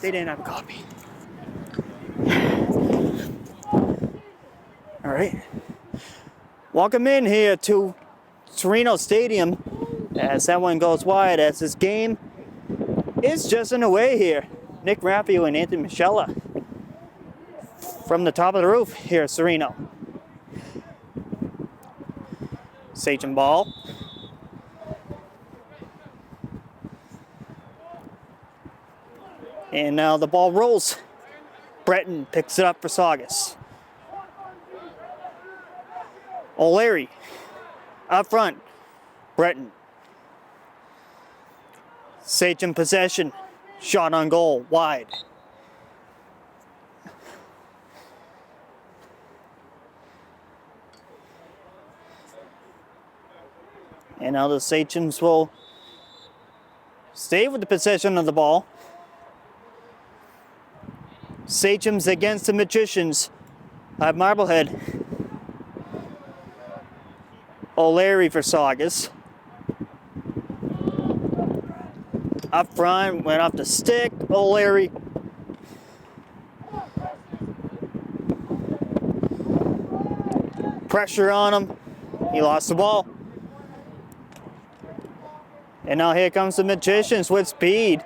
They didn't have a copy. All right. Welcome in here to Serino Stadium as that one goes wide as this game is just in the way here. Nick Graffeo and Anthony Moschella from the top of the roof here at Serino. Sachem ball. And now the ball rolls. Breton picks it up for Saugus. O'Leary up front. Breton. Sachem possession. Shot on goal. Wide. And now the Sachems will stay with the possession of the ball. Sachems against the Magicians at Marblehead. O'Leary for Saugus. Up front, went off the stick. O'Leary. Pressure on him. He lost the ball. And now here comes the Magicians with speed.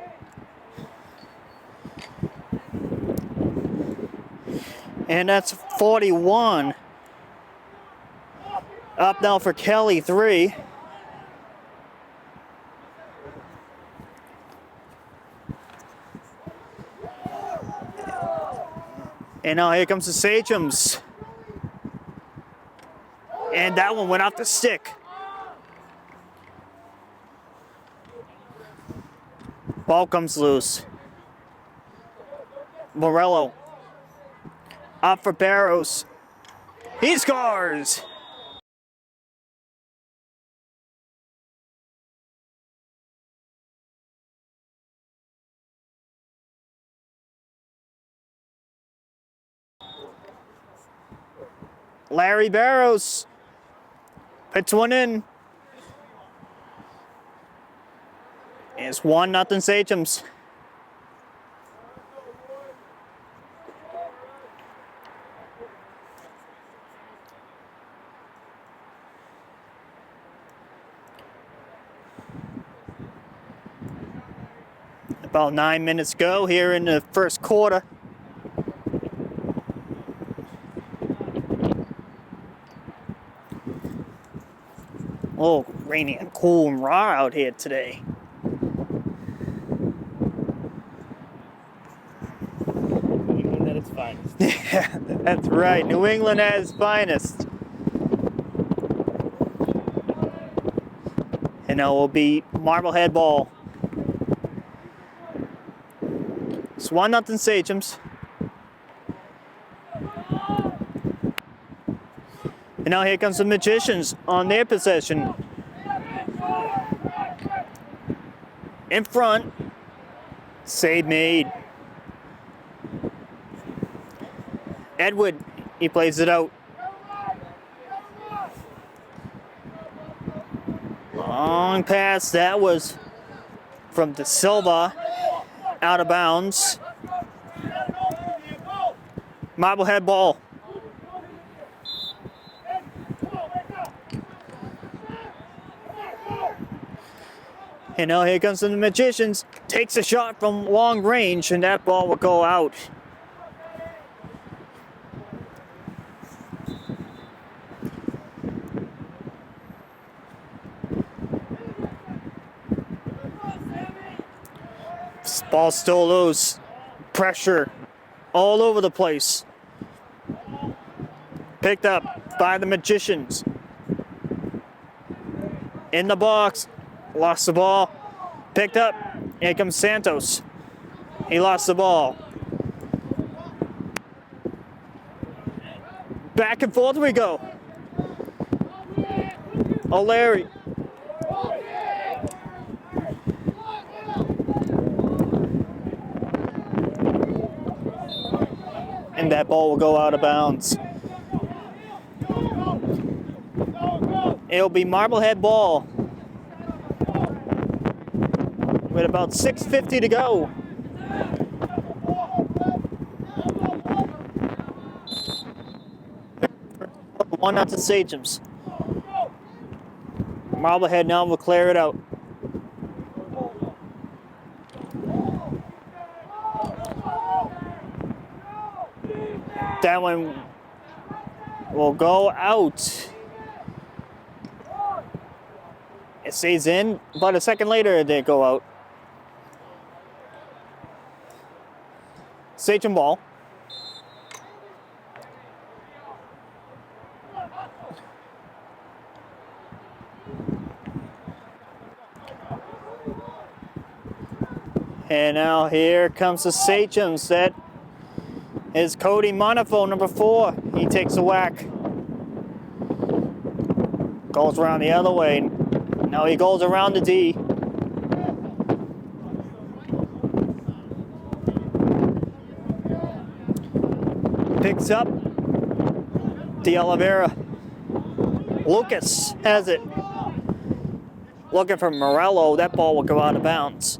And that's 41. Up now for Kelly, 3. And now here comes the Sachems. And that one went off the stick. Ball comes loose. Morello. Up for Barrows. He scores! Larry Barrows puts one in. It's 1-0 Sachems. About 9 minutes go here in the first quarter. Oh, rainy and cool and raw out here today. New England at its finest. Yeah, that's right. New England at its finest. And now will be Marblehead ball. It's 1-0 Sachems. And now here comes the Magicians on their possession. In front. Save made. Edward, he plays it out. Long pass, that was from De Silva. Out of bounds. Marblehead ball. And now here comes the Magicians. Takes a shot from long range, and that ball will go out. Ball still loose. Pressure all over the place. Picked up by the Magicians. In the box. Lost the ball. Picked up. Here comes Santos. He lost the ball. Back and forth we go. O'Leary. And that ball will go out of bounds. It'll be Marblehead ball. With about 6:50 to go. 1 out to Sachems. Marblehead now will clear it out. That one will go out. It stays in, but a second later it did go out. Sachem ball. And now here comes the Sachems. That is Cody Monifo, number 4. He takes a whack. Goes around the other way. Now he goes around the D. Picks up the Oliveira. Lucas has it. Looking for Morello. That ball will go out of bounds.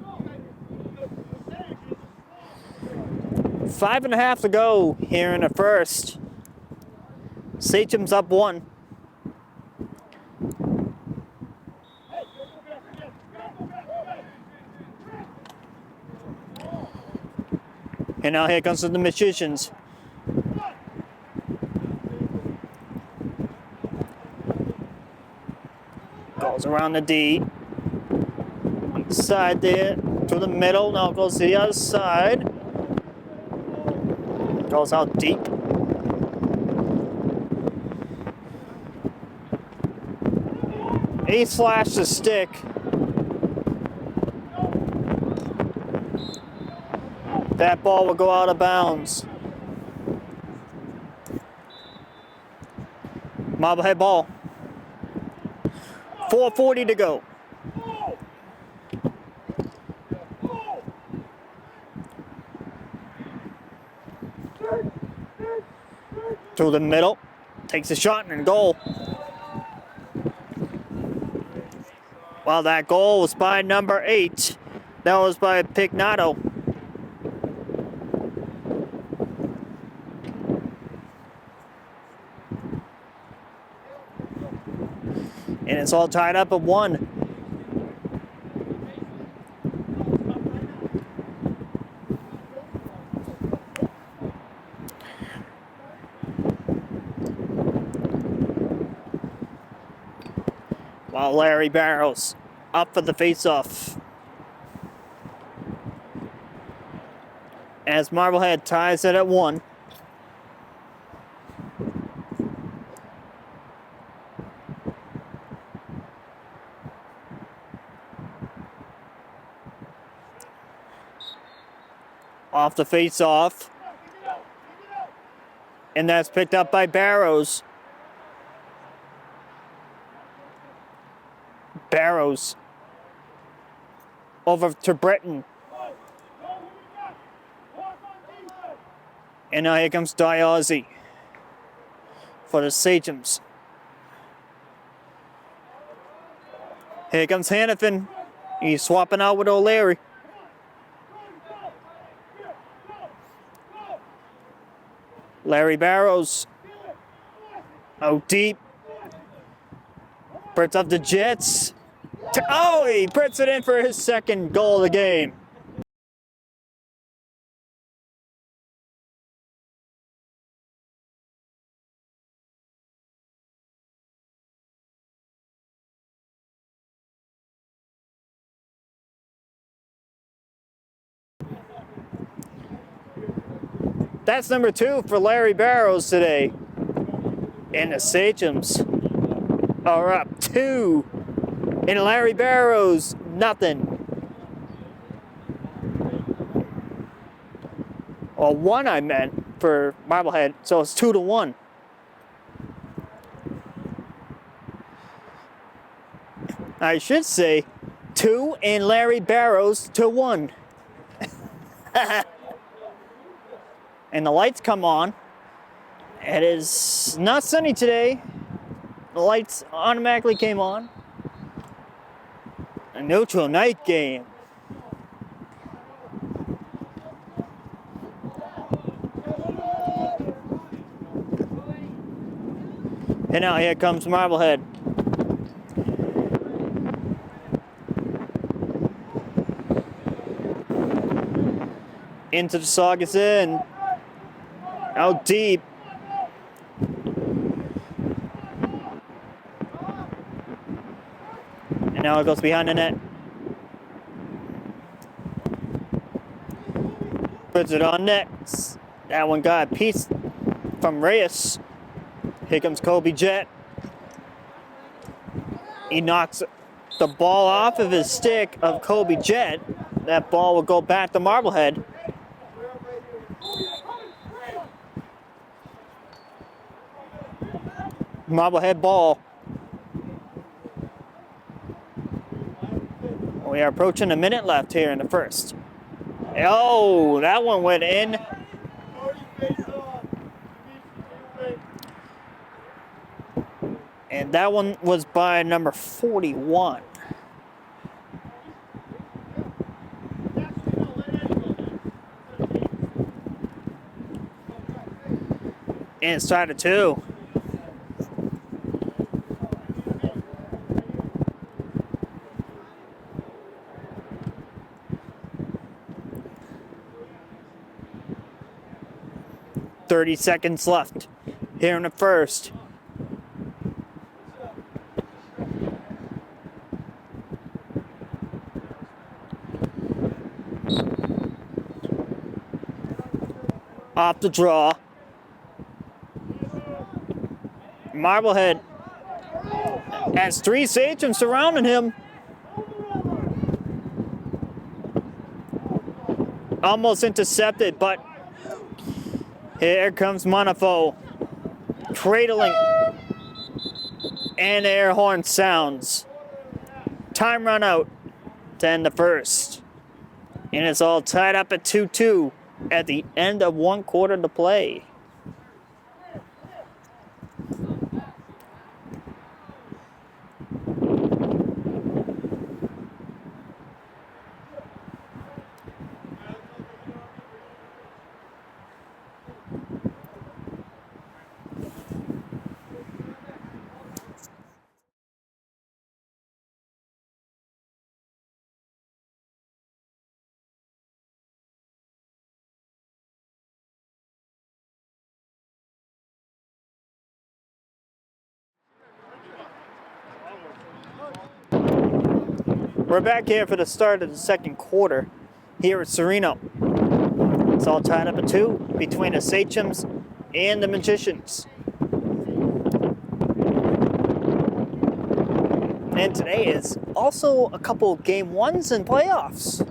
5.5 to go here in the first. Sachem's up 1. And now here comes the Magicians. Goes around the D. On the side there, to the middle. Now goes to the other side. Goes out deep. He slashed the stick. That ball will go out of bounds. Marblehead ball. 4:40 to go. To the middle. Takes a shot and goal. Well, that goal was by number 8. That was by Pignato. And it's all tied up at 1. While Larry Barrows up for the face-off. As Marblehead ties it at 1. Off the face-off. And that's picked up by Barrows. Barrows. Over to Britton. And now here comes Diozzi for the Sachems. Here comes Hannafin. He's swapping out with O'Leary. Larry Barrows. Out deep. Puts up the Jets. Oh, he puts it in for his second goal of the game. That's number 2 for Larry Barrows today. And the Sachems are up 2. And Larry Barrows, nothing. Or 1 I meant for Marblehead, so it's 2-1. I should say 2 and Larry Barrows to 1. And the lights come on. It is not sunny today. The lights automatically came on. A neutral night game. And now here comes Marblehead. Into the Saugus end. Out deep. And now it goes behind the net. Puts it on net. That one got a piece from Reyes. Here comes Kobe Jet. He knocks the ball off of his stick of Kobe Jet. That ball will go back to Marblehead. Marblehead ball. We are approaching a minute left here in the first. Oh, that one went in. And that one was by number 41. And it's tied at 2. .30 seconds left here in the first. Off the draw. Marblehead has 3 Sachems surrounding him. Almost intercepted, but here comes Monifo. Cradling. And air horn sounds. Time run out to end the first. And it's all tied up at 2-2 at the end of 1 quarter to play. We're back here for the start of the second quarter here at Serino. It's all tied up at 2 between the Sachems and the Magicians. And today is also a couple of game 1s and playoffs.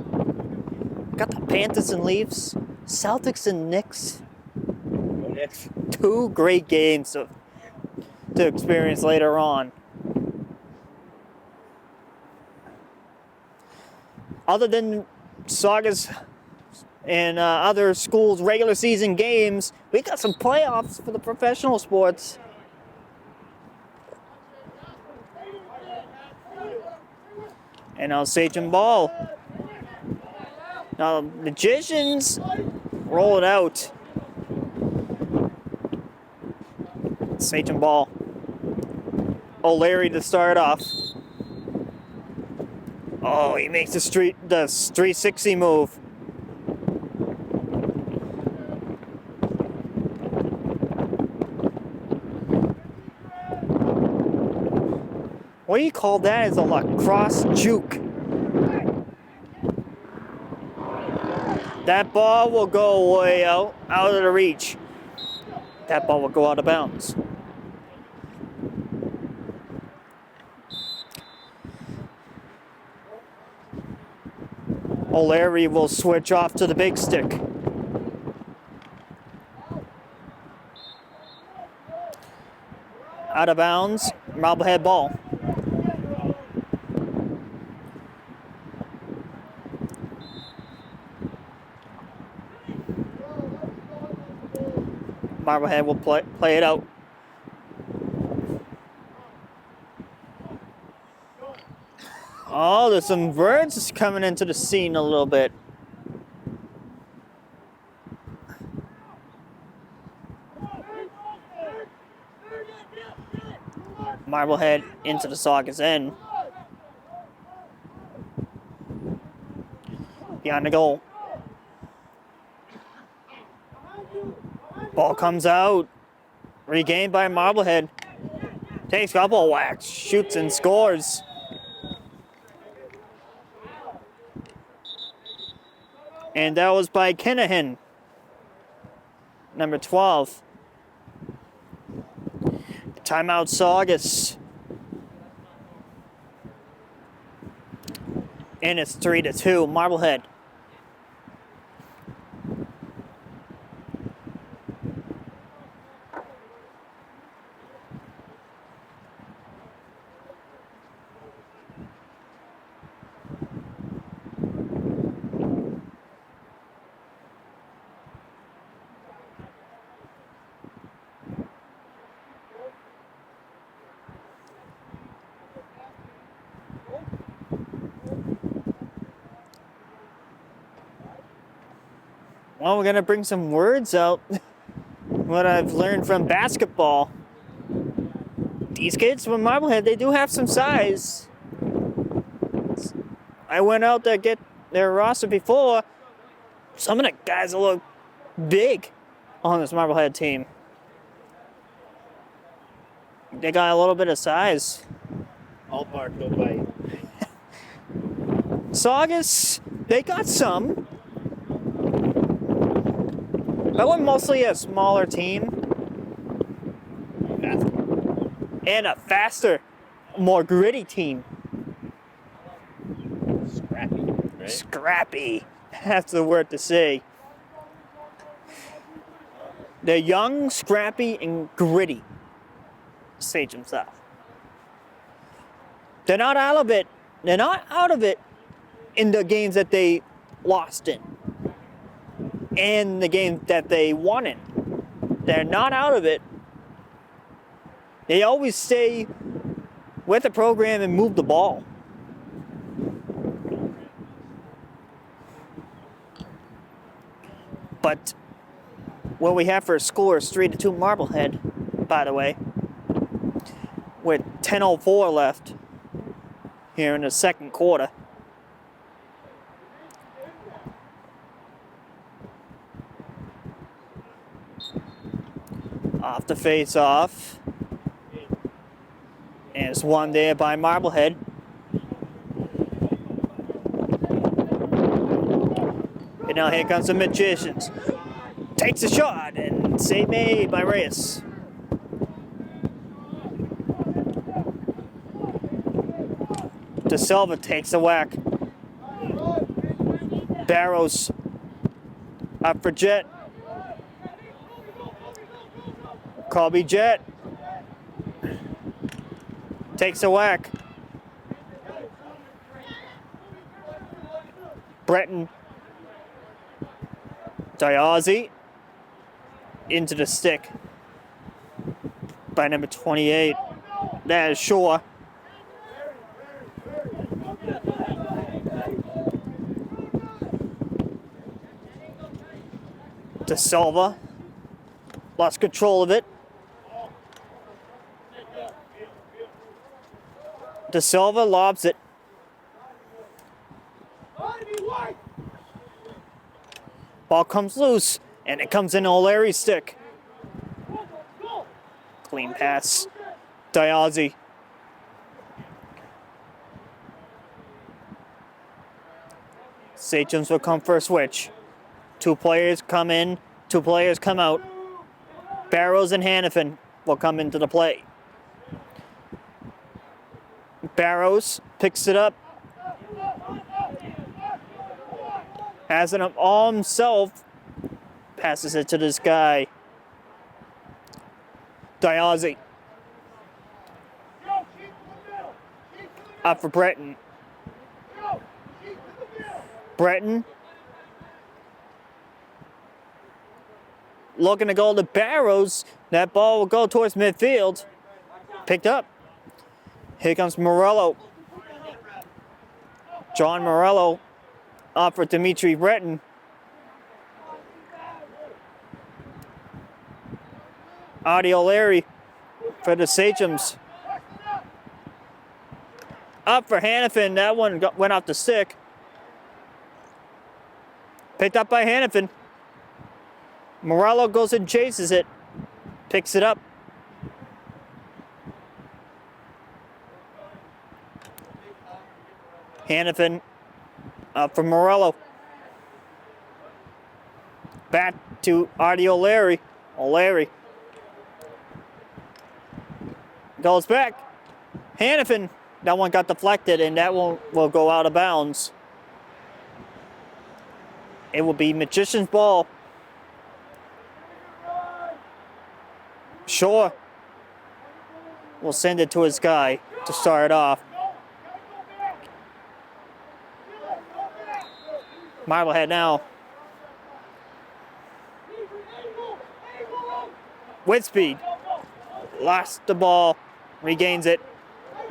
Got the Panthers and Leafs, Celtics and Knicks. 2 great games to experience later on. Other than Saugus and other schools' regular season games, we got some playoffs for the professional sports. And now Sachem ball. Now the Magicians roll it out. Sachem ball. O'Leary to start off. Oh, he makes the 360 move. What do you call that? Is a lacrosse juke. That ball will go way out of the reach. That ball will go out of bounds. O'Leary will switch off to the big stick. Out of bounds, Marblehead ball. Marblehead will play it out. Oh, there's some birds coming into the scene a little bit. Marblehead into the Saugus end. Behind the goal. Ball comes out. Regained by Marblehead. Takes a couple of whacks. Shoots and scores. And that was by Kinahan. Number 12. Timeout Saugus. And it's 3-2, Marblehead. Well, we're going to bring some words out. What I've learned from basketball. These kids from Marblehead, they do have some size. I went out to get their roster before. Some of the guys look big on this Marblehead team. They got a little bit of size. All bark, no bite. Saugus, they got some. But we're mostly a smaller team. And a faster, more gritty team. Scrappy, right? Scrappy. That's the word to say. They're young, scrappy, and gritty. Sachems style. They're not out of it. They're not out of it in the games that they lost in. And the game that they won in. They're not out of it. They always stay with the program and move the ball. But what we have for a score is 3-2 Marblehead, by the way. With 10:04 left here in the second quarter. Off the face-off. And it's won there by Marblehead. And now here comes the Magicians. Takes a shot and save made by Reyes. De Silva takes a whack. Barrows up for Jet. Colby Jet takes a whack. Breton. Diazzi into the stick by number 28. That is Shore. De Silva lost control of it. De Silva lobs it. Ball comes loose, and it comes in O'Leary's stick. Clean pass. Diazzi. Sachems will come for a switch. Two players come in, two players come out. Barrows and Hannafin will come into the play. Barrows picks it up. Has it up all himself. Passes it to this guy. Diazzi. Up for Breton. Breton. Looking to go to Barrows. That ball will go towards midfield. Picked up. Here comes Morello. John Morello up for Dimitri Breton. Adi O'Leary for the Sachems. Up for Hannafin. That one went off the stick. Picked up by Hannafin. Morello goes and chases it. Picks it up. Hannafin up for Morello. Back to Artie O'Leary. O'Leary goes back. Hannafin. That one got deflected, and that one will go out of bounds. It will be Magician's ball. Shaw will send it to his guy to start off. Marblehead now. With speed. Lost the ball. Regains it.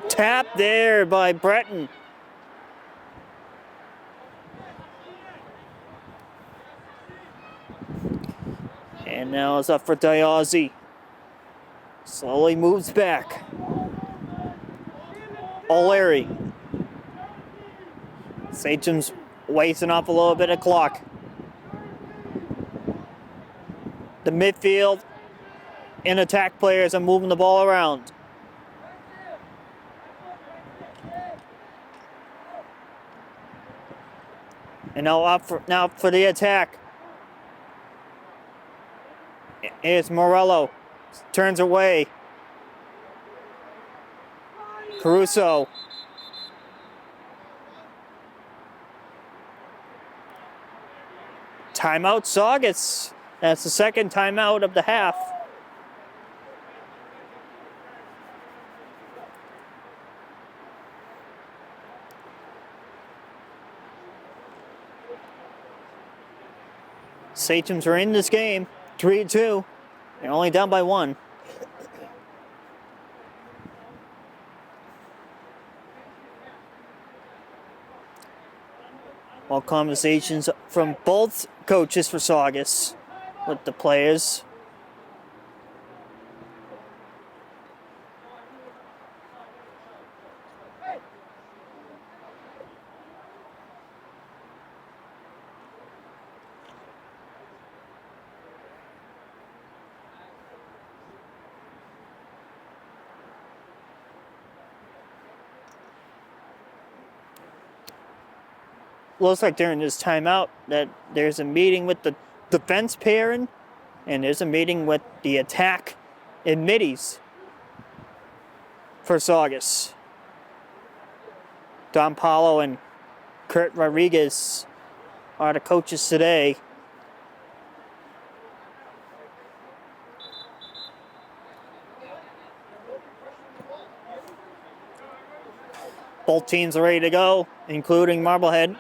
Tap there by Breton. And now it's up for Diazzi. Slowly moves back. O'Leary. Sachems wasting off a little bit of clock. The midfield and attack players are moving the ball around. And now for the attack. Here's Morello. Turns away. Caruso. Timeout Saugus. That's the second timeout of the half. Sachems are in this game, 3-2. They're only down by 1. While conversations from both coaches for Saugus with the players. Looks like during this timeout that there's a meeting with the defense pairing and there's a meeting with the attack and middies for Saugus. Don Paulo and Kurt Rodriguez are the coaches today. Both teams are ready to go, including Marblehead,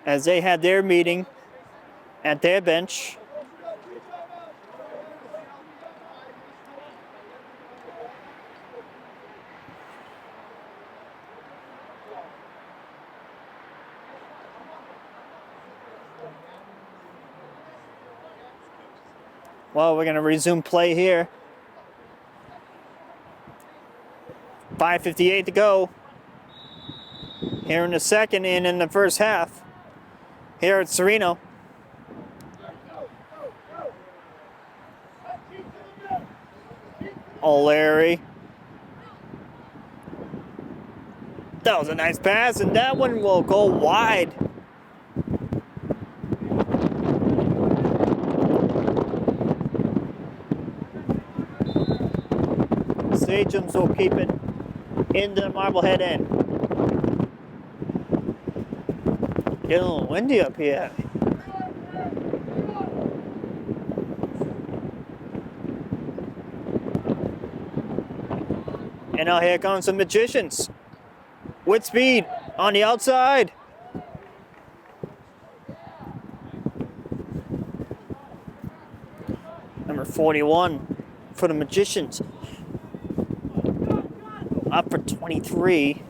as they had their meeting at their bench. Well, we're going to resume play here. 5:58 to go here in the second and in the first half. Here at Serino. O'Leary. That was a nice pass, and that one will go wide. Sachems will keep it into the Marblehead end. Getting a little windy up here. And now here comes the Magicians. With speed on the outside. Number 41 for the Magicians. Up for 23.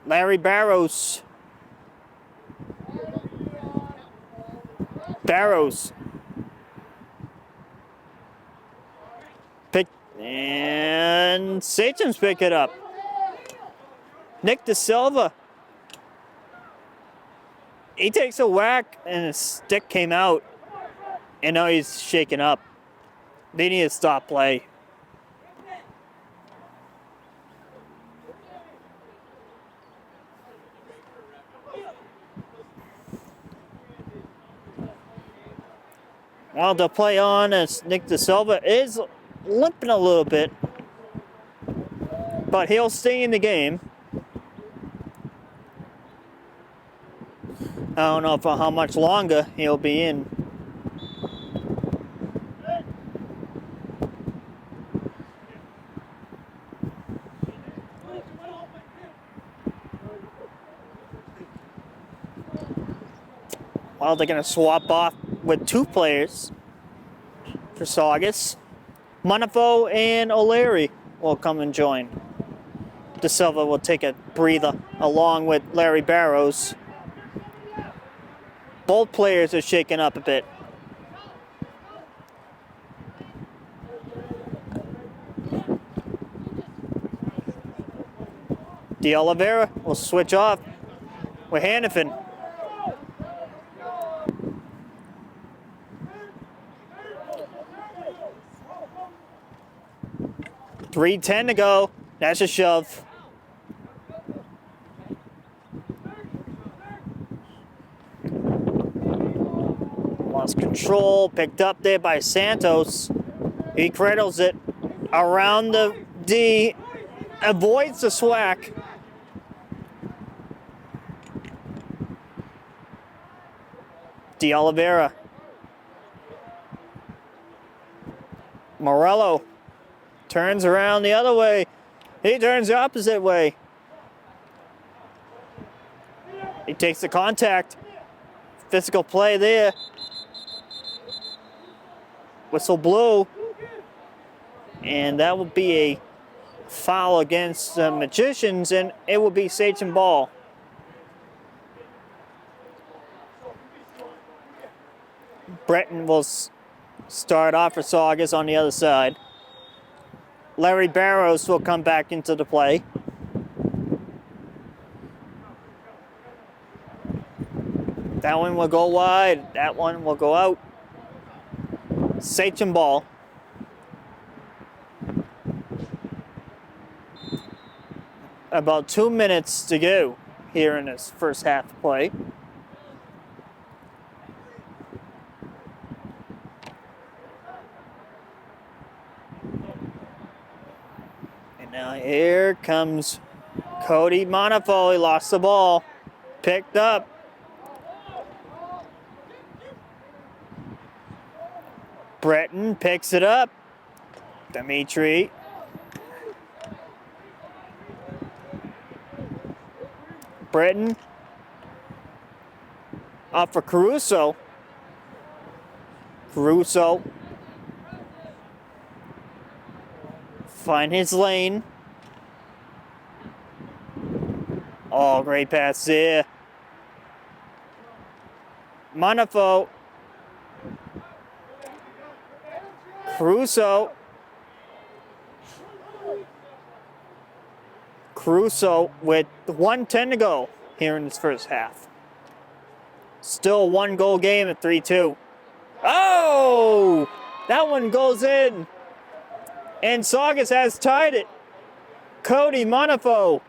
Larry Barrows. Barrows And Sachems pick it up. Nick De Silva. He takes a whack and his stick came out. And now he's shaken up. They need to stop play. Well, the play on as Nick De Silva is limping a little bit. But he'll stay in the game. I don't know for how much longer he'll be in. Well, they're going to swap off with two players for Saugus. Monifo and O'Leary will come and join. De Silva will take a breather along with Larry Barrows. Both players are shaken up a bit. De Oliveira will switch off with Hannafin. .310 to go. That's a shove. Lost control. Picked up there by Santos. He cradles it around the D. Avoids the swack. De Oliveira. Morello turns around the other way. He turns the opposite way. He takes the contact. Physical play there. Whistle blew. And that will be a foul against the Magicians, and it will be Sachem ball. Breton will start off for Saugus on the other side. Larry Barrows will come back into the play. That one will go wide. That one will go out. Sachem ball. About 2 minutes to go here in this first half of play. And now here comes Cody Monifo. He lost the ball. Picked up. Breton picks it up. Dimitri. Breton. Up for Caruso. Caruso. Find his lane. Oh, great pass there. Monifo. Caruso. Caruso with 1:10 to go here in this first half. Still 1-goal game at 3-2. Oh! That one goes in. And Saugus has tied it. Cody Monifo.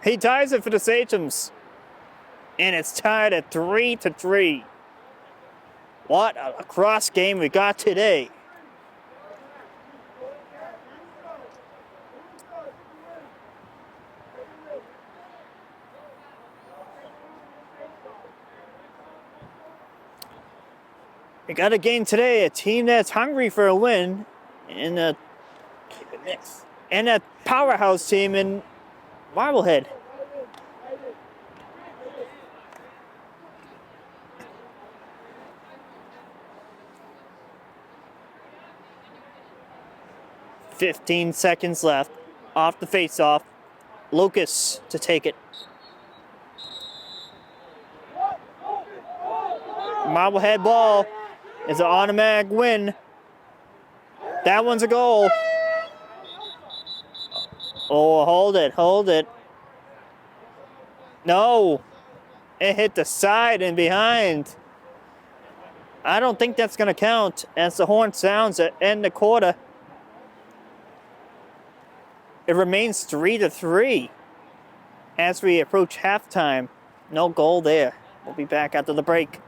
He ties it for the Sachems. And it's tied at 3-3. What a lacrosse game we got today. We got a game today, a team that's hungry for a win, and a powerhouse team in Marblehead. 15 seconds left. Off the face-off. Lucas to take it. Marblehead ball is an automatic win. That one's a goal. Oh, hold it, hold it. No. It hit the side and behind. I don't think that's going to count as the horn sounds at end the quarter. It remains 3-3 as we approach halftime. No goal there. We'll be back after the break.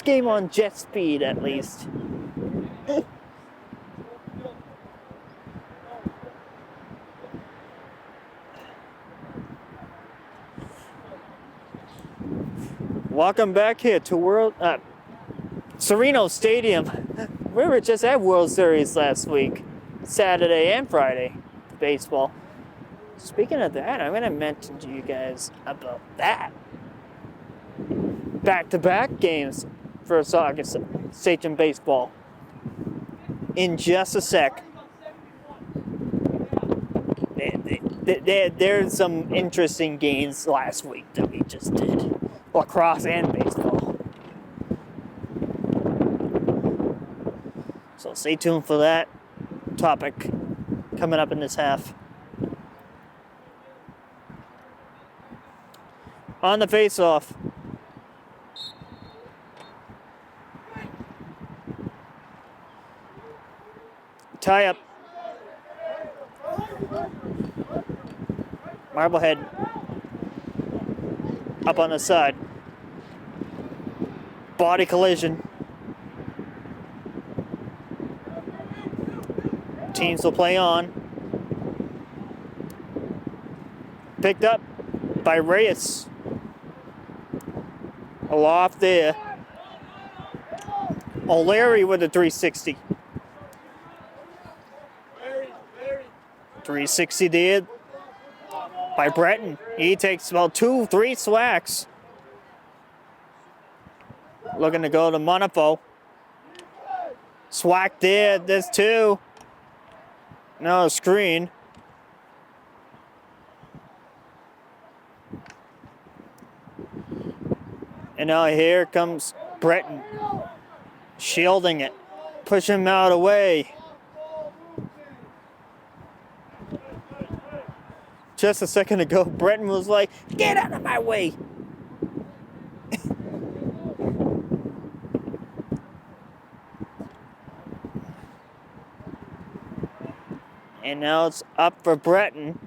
Game on jet speed at least. Welcome back here to Serino Stadium. We were just at World Series last week, Saturday and Friday, baseball. Speaking of that, I'm going to mention to you guys about that. Back-to-back games for Saugus Sachem baseball in just a sec. There's some interesting games last week that we just did. Lacrosse and baseball. So stay tuned for that topic coming up in this half. On the face-off. Tie up. Marblehead up on the side. Body collision. Teams will play on. Picked up by Reyes. Aloft there. O'Leary with a 360. 360 there by Breton. He takes about 2-3 swacks. Looking to go to Monifo. Swack there. There's two. No screen. And now here comes Breton. Shielding it. Push him out of the way. Just a second ago, Breton was like, get out of my way. And now it's up for Breton.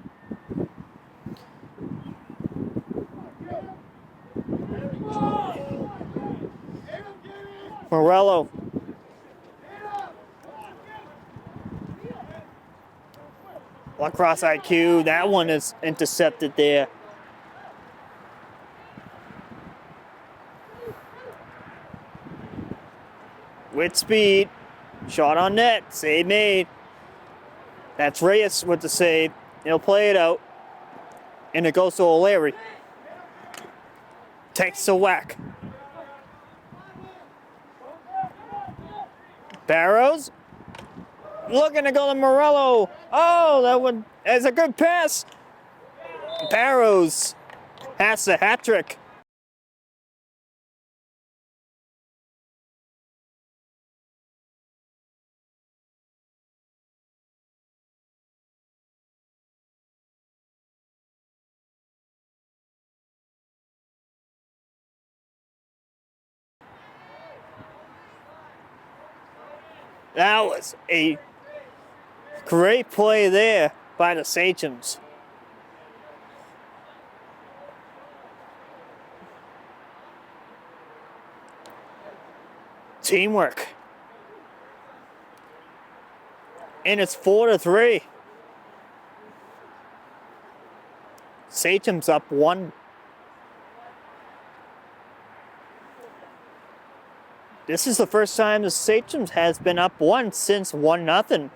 Morello. Lacrosse IQ, that one is intercepted there. With speed, shot on net, save made. That's Reyes with the save. He'll play it out. And it goes to O'Leary. Takes a whack. Barrows. Looking to go to Morello. Oh, that one is a good pass. Barrows has the hat trick. That was a great play there by the Sachems. Teamwork. And it's 4-3. Sachems up 1. This is the first time the Sachems has been up 1 since 1-0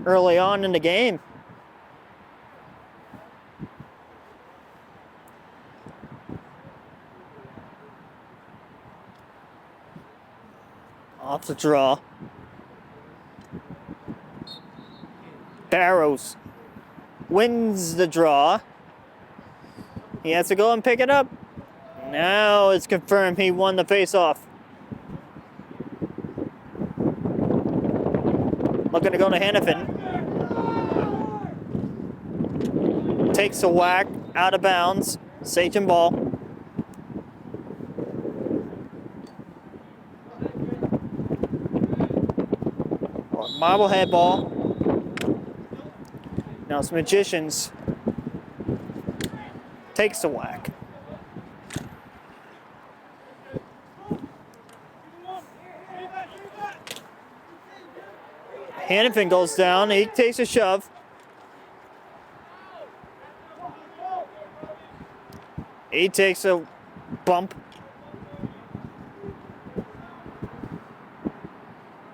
early on in the game. Off the draw. Barrows wins the draw. He has to go and pick it up. Now it's confirmed he won the face-off. Looking to go to Hannafin. Takes a whack out of bounds. Sachem ball. Marblehead ball. Now it's Magicians. Takes a whack. Hannafin goes down. He takes a shove. He takes a bump.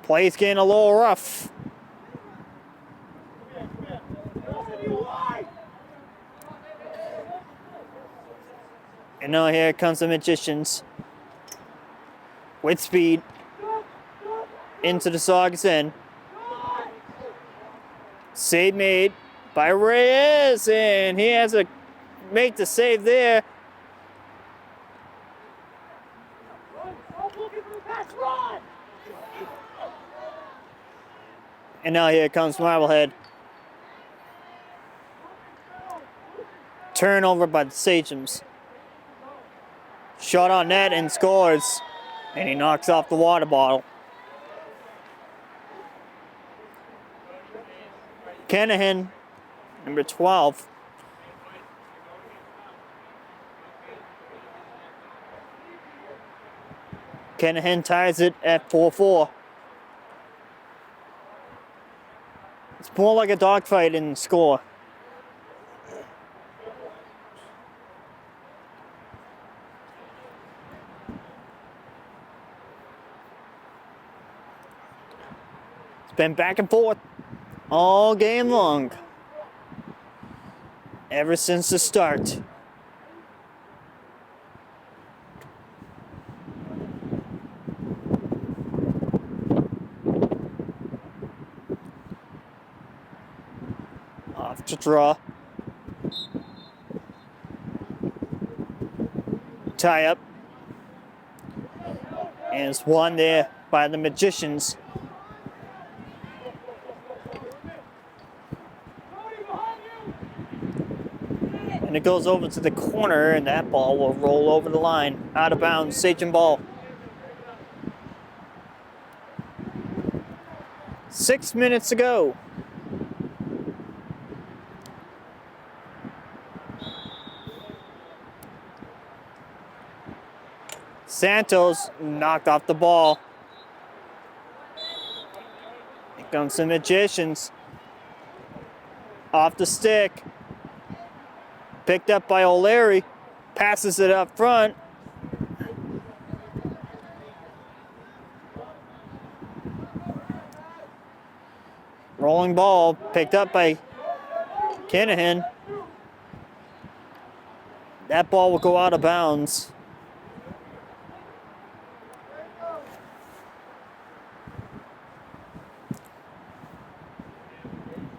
Play's getting a little rough. And now here comes the Magicians. With speed. Into the Saugus end. Save made by Reyes, and he has to make the save there. And now here comes Marblehead. Turnover by the Sachems. Shot on net and scores. And he knocks off the water bottle. Kanahan, number 12. Kanahan ties it at 4-4. It's more like a dogfight in the score. It's been back and forth all game long. Ever since the start. Off to draw. Tie up. And it's won there by the Magicians. And it goes over to the corner, and that ball will roll over the line. Out of bounds, Sachem ball. 6 minutes to go. Santos knocked off the ball. Here comes the Magicians. Off the stick. Picked up by O'Leary. Passes it up front. Rolling ball picked up by Kinahan. That ball will go out of bounds.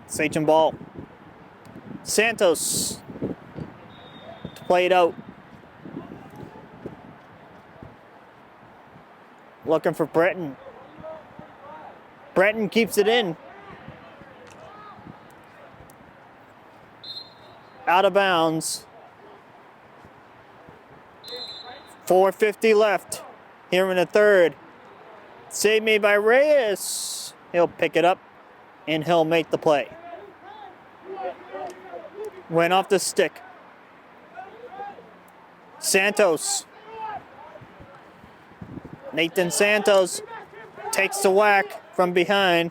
Sachem ball. Santos to play it out. Looking for Breton. Breton keeps it in. Out of bounds. 4:50 left here in the third. Save made by Reyes. He'll pick it up and he'll make the play. Went off the stick. Santos. Nathan Santos takes the whack from behind.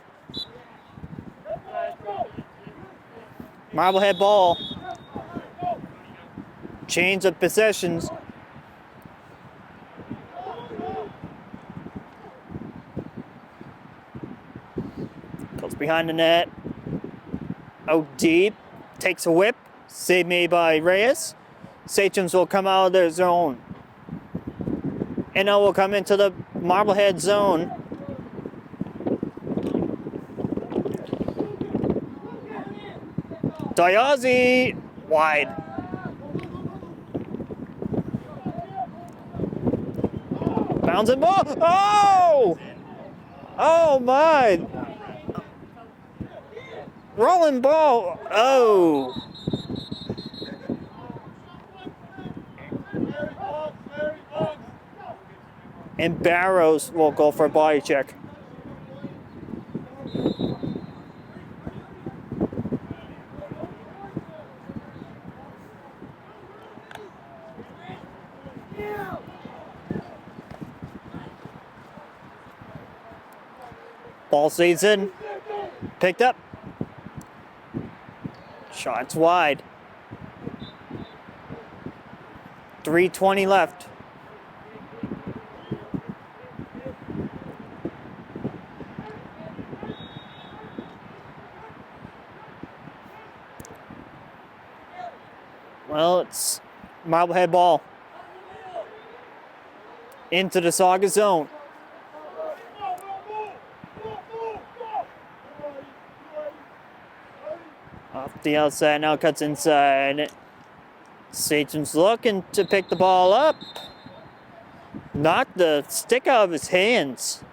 Marblehead ball. Change of possessions. Goes behind the net. Out deep. Takes a whip. Save made by Reyes. Sachems will come out of their zone. And now will come into the Marblehead zone. Diazzi wide. Bouncing ball. Oh! Oh my! Rolling ball. Oh! And Barrows will go for a body check. Ball stays in. Picked up. Shots wide. 3:20 left. Well, it's Marblehead ball. Into the Saugus zone. Off the outside, now cuts inside. Sachem's looking to pick the ball up. Knocked the stick out of his hands.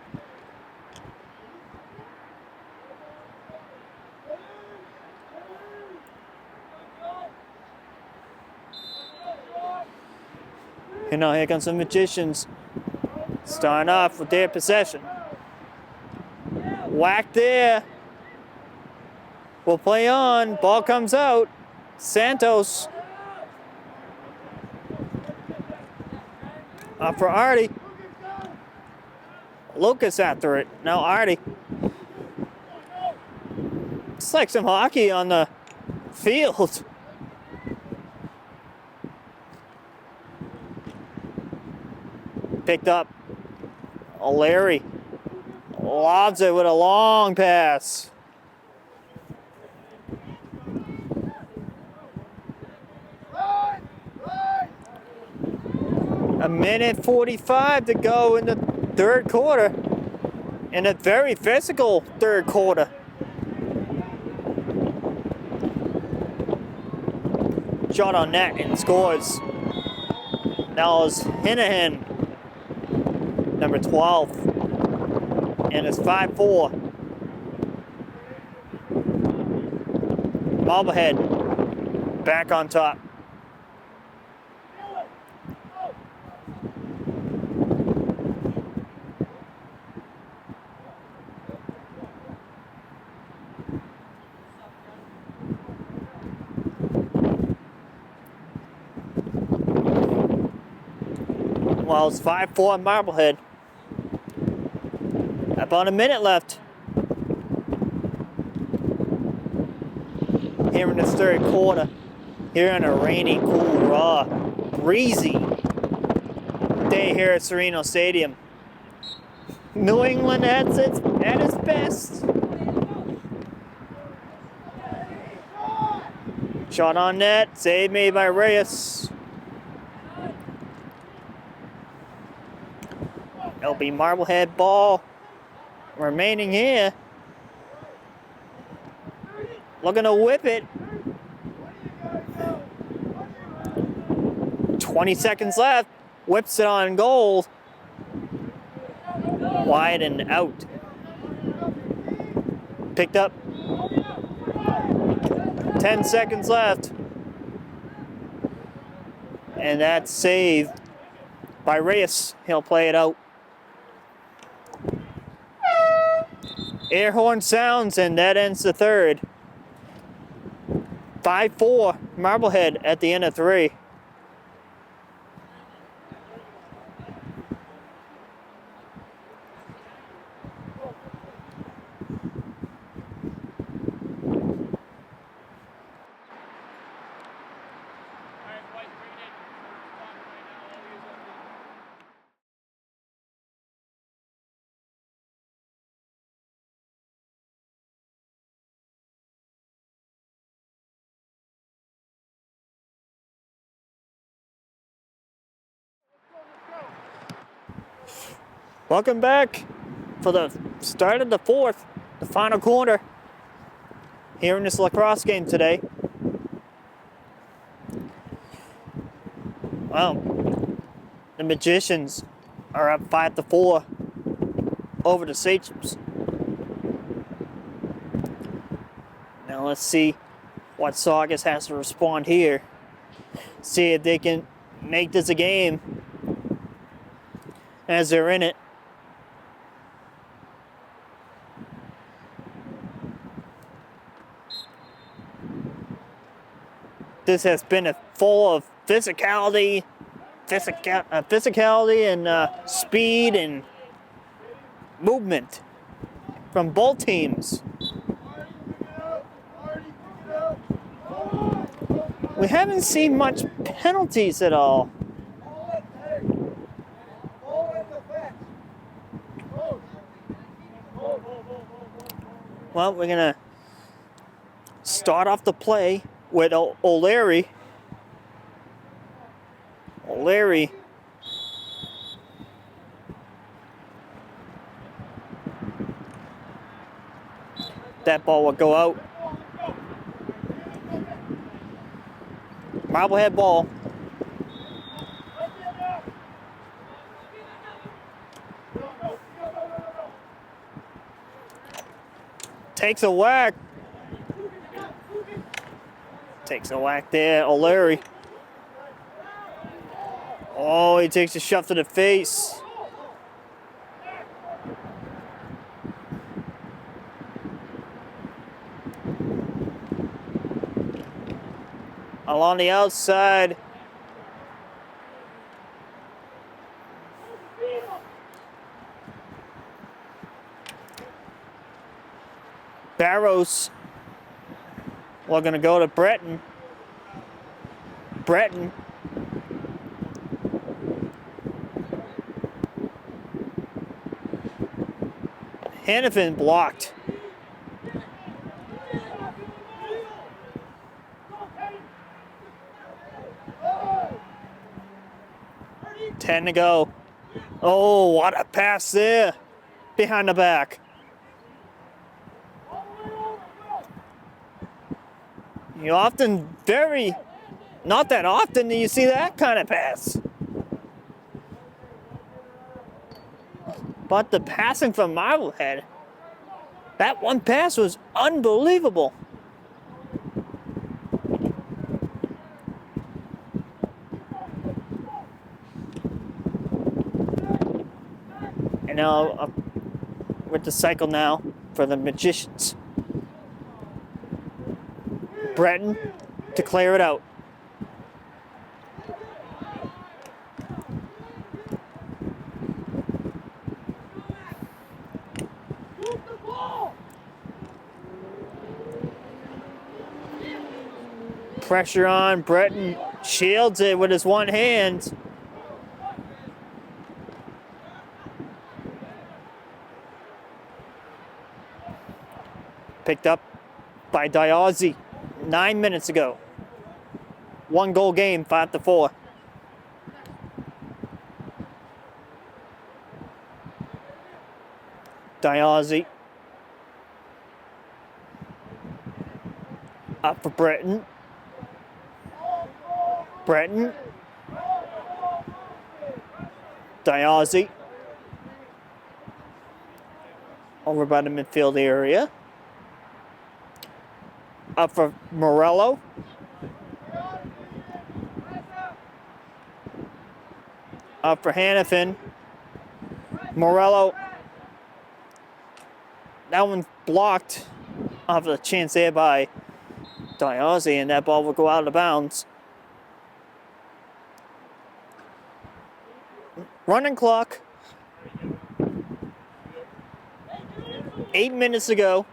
And now here comes the Magicians. Starting off with their possession. Whack there. Will play on. Ball comes out. Santos. Up for Artie. Lucas after it. Now Artie. It's like some hockey on the field. Picked up. O'Leary lobs it with a long pass. A minute 45 to go in the third quarter. In a very physical third quarter. Shot on net and scores. Now it's Hinahan. number 12. And it's 5-4. Marblehead back on top. Well, it's 5-4 Marblehead. About a minute left. Here in this third quarter. Here in a rainy, cool, raw, breezy day here at Serino Stadium. New England at its best. Shot on net, save made by Reyes. It'll be Marblehead ball remaining here. Looking to whip it. 20 seconds left. Whips it on goal. Wide and out. Picked up. 10 seconds left. And that's saved by Reyes. He'll play it out. Air horn sounds, and that ends the third. 5-4 Marblehead at the end of 3. Welcome back for the start of the fourth, the final quarter here in this lacrosse game today. Well, the Magicians are up 5-4 over the Sachems. Now let's see what Saugus has to respond here. See if they can make this a game as they're in it. This has been full of physicality and speed and movement from both teams. We haven't seen much penalties at all. Well, we're gonna start off the play with O'Leary. That ball will go out. Marblehead ball. Takes a whack. Takes a whack there, O'Leary. Oh, he takes a shove to the face. Along the outside. Barrows. We're going to go to Breton. Hannafin blocked. Ten to go. Oh, what a pass there. Behind the back. You often not that often do you see that kind of pass. But the passing from Marblehead, that one pass was unbelievable. And now with the cycle now for the Magicians. Breton to clear it out. Pressure on, Breton shields it with his one hand. Picked up by Diazzi 9 minutes ago. 1 goal game, 5-4. Diazzi. Up for Breton. Breton. Diazzi. Over by the midfield area. Up for Morello. Up for Hannafin. Morello. That one blocked off a chance there by Diazzi, and that ball will go out of bounds. Running clock. 8 minutes to go.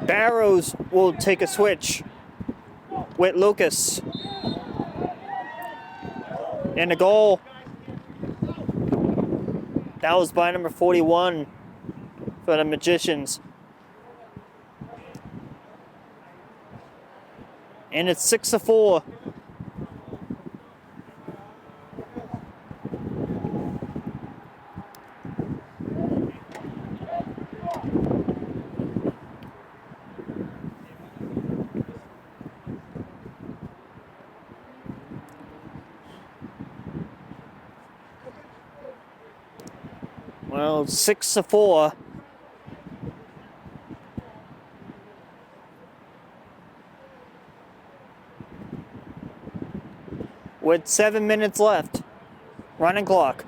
Barrows will take a switch with Lucas. And a goal. That was by number 41 for the Magicians. And it's 6-4. Well, 6-4. With 7 minutes left. Running clock.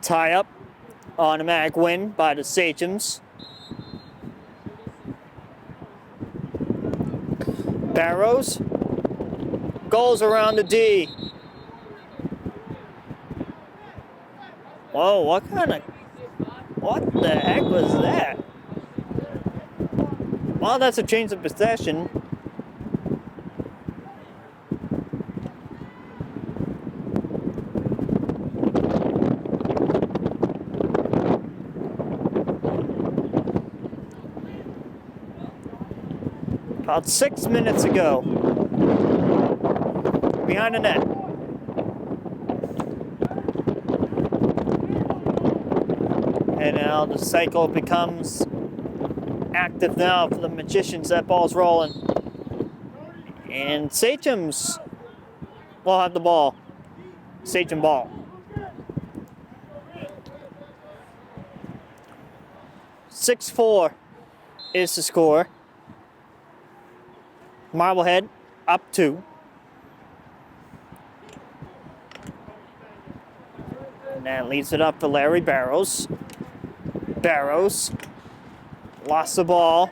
Tie up. Automatic win by the Sachems. Barrows. Goals around the D. Whoa, what the heck was that? Well, that's a change of possession. About 6 minutes ago. Behind the net. And now the cycle becomes active now for the Magicians. That ball's rolling. And Sachems will have the ball. Sachem ball. 6-4 is the score. Marblehead up 2. And that leaves it up for Larry Barrows. Barrows lost the ball.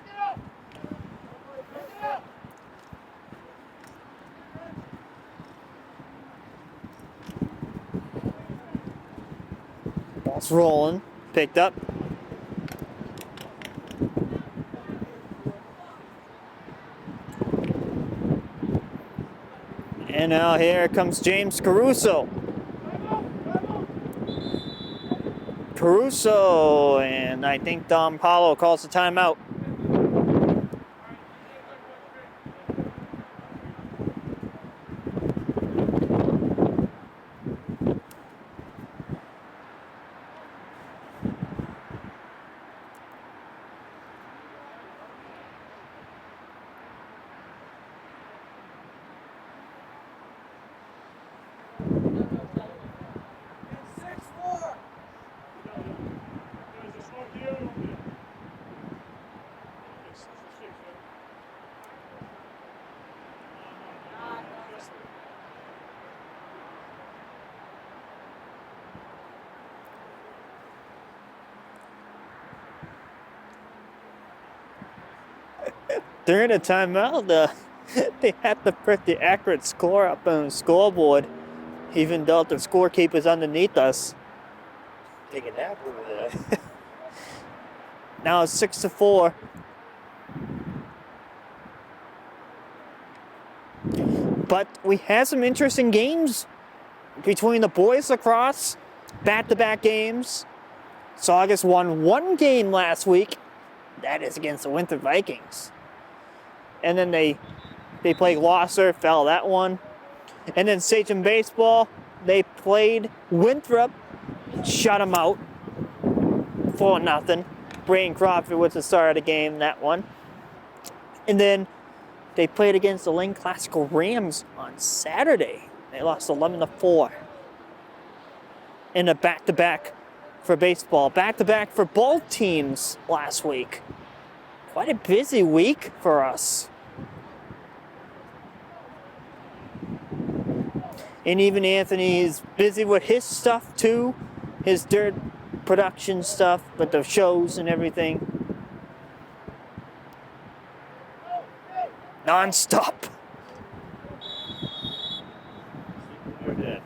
Ball's rolling. Picked up. And now here comes James Caruso. Caruso, and I think Dom Paulo calls the timeout. during the timeout, they had to put the accurate score up on the scoreboard, even though the scorekeeper's underneath us. Take a nap over there. Now it's 6-4. But we had some interesting games between the boys lacrosse, back-to-back games. Saugus won one game last week. That is against the Winter Vikings. And then they played Gloucester, fell that one. And then Sachem baseball, they played Winthrop, shut them out 4-0. Brain Crawford was the star of the game, that one. And then they played against the Lane Classical Rams on Saturday. They lost 11-4. In a back-to-back for baseball. Back-to-back for both teams last week. Quite a busy week for us. And even Anthony is busy with his stuff too. His dirt production stuff, but the shows and everything. Non-stop. We're dead.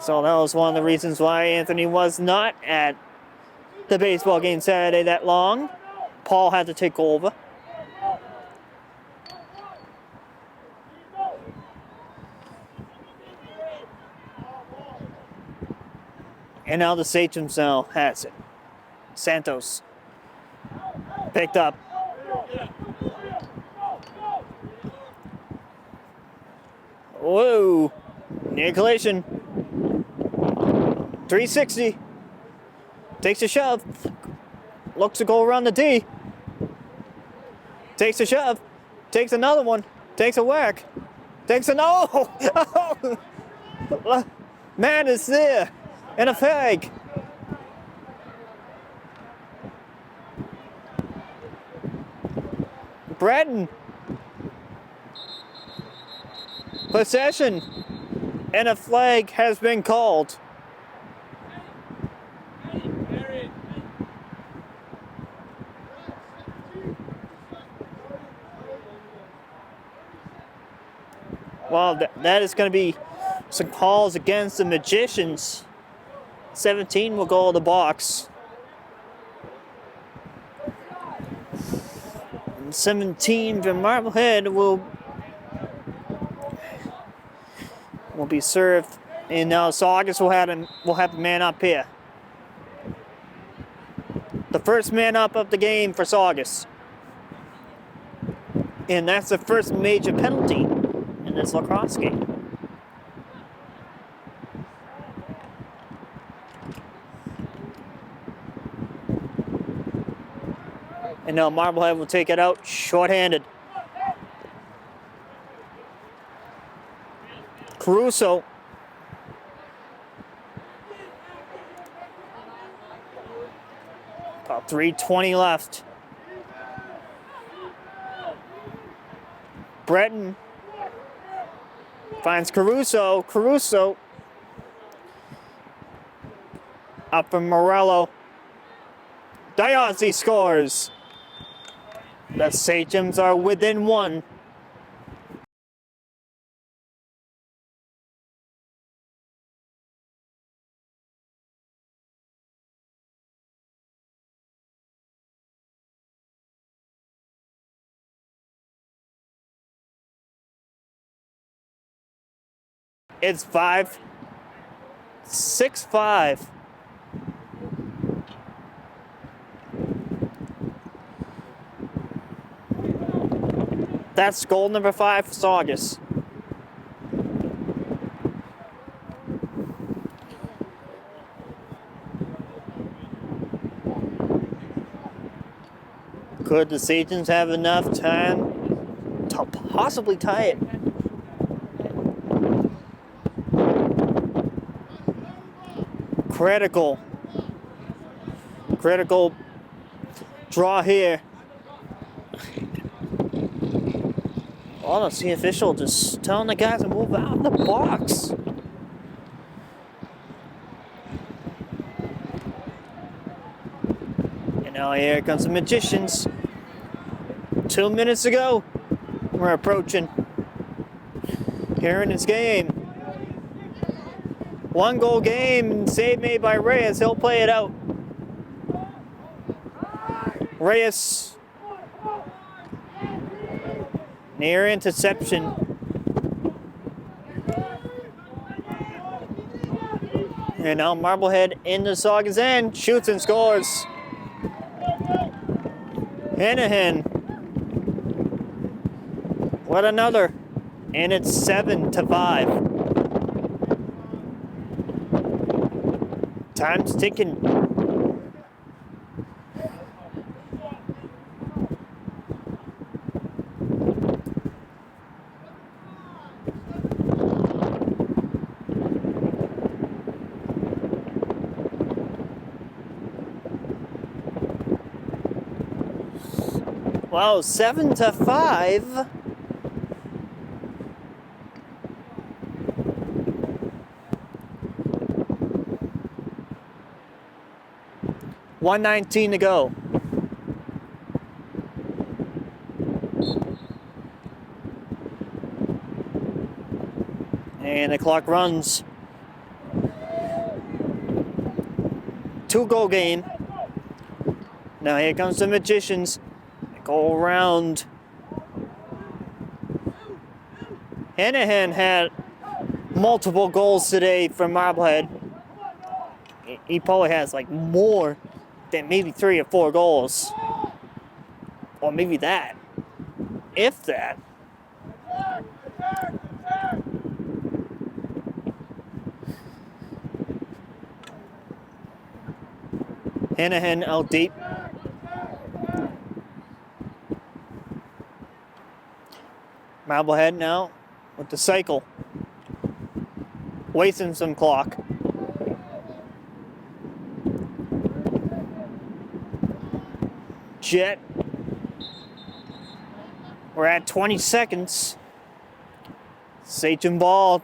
So that was one of the reasons why Anthony was not at the baseball game Saturday that long. Paul had to take over. And now the Sachems now has it. Santos picked up. Whoa, near collision. 360. Takes a shove. Looks to go around the D. Takes a shove. Takes another one. Takes a whack. Takes a no. Oh. Man is there. And a fag. Bratton. Possession. And a flag has been called. Well, that is going to be some calls against the Magicians. 17 will go to the box. And 17 from Marblehead will be served. And now Saugus will have the man up here. The first man up of the game for Saugus. And that's the first major penalty in this lacrosse game. And now Marblehead will take it out short-handed. Caruso. About 3:20 left. Breton finds Caruso. Caruso up from Morello. Diazzi scores. The Sachems are within one. It's 6-5. That's goal number 5 for Saugus. Could the Sachems have enough time to possibly tie it? Critical draw here. Oh, the official just telling the guys to move out of the box. And now here comes the Magicians. 2 minutes ago, we're approaching here in this game. 1 goal game, save made by Reyes. He'll play it out. Reyes, near interception. And now Marblehead in the Saugus end, shoots and scores. Hanahan. What another? And it's 7-5. Time's ticking. Wow, 7-5. $1:19 to go. And the clock runs. 2-goal game. Now here comes the Magicians. They go around. Hanahan had multiple goals today for Marblehead. He probably has like more than maybe 3 or 4 goals. Or maybe that. If that. Hanahan out deep. Marblehead now with the cycle. Wasting some clock. Jet. We're at 20 seconds. Sachem ball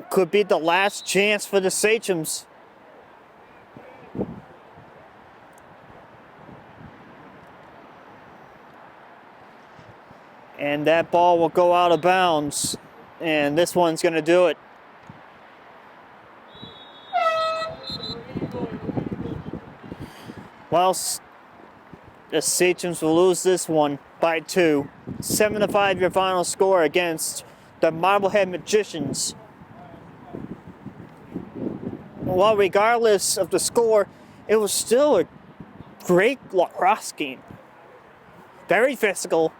could be the last chance for the Sachems. And that ball will go out of bounds. And this one's going to do it. Whilst the Sachems will lose this one by 2. 7-5 your final score against the Marblehead Magicians. Well, regardless of the score, it was still a great lacrosse game. Very physical.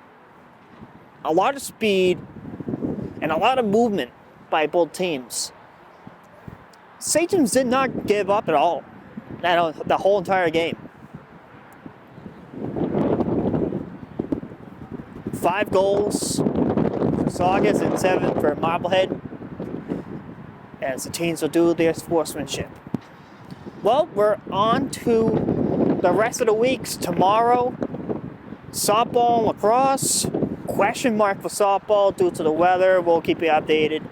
A lot of speed. And a lot of movement by both teams. Sachems did not give up at all. The whole entire game. 5 goals for Saugus and 7 for Marblehead, as the teams will do their sportsmanship. Well, we're on to the rest of the weeks. Tomorrow, softball and lacrosse. Question mark for softball due to the weather. We'll keep you updated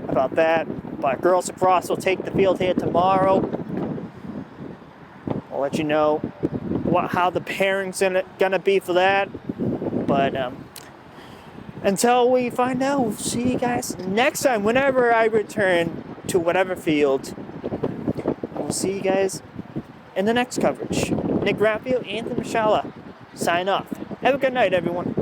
about that. But girls lacrosse will take the field here tomorrow. I'll let you know how the pairings gonna be for that. But until we find out, we'll see you guys next time, whenever I return to whatever field. We'll see you guys in the next coverage. Nick Graffeo, Anthony Moschella, sign off. Have a good night, everyone.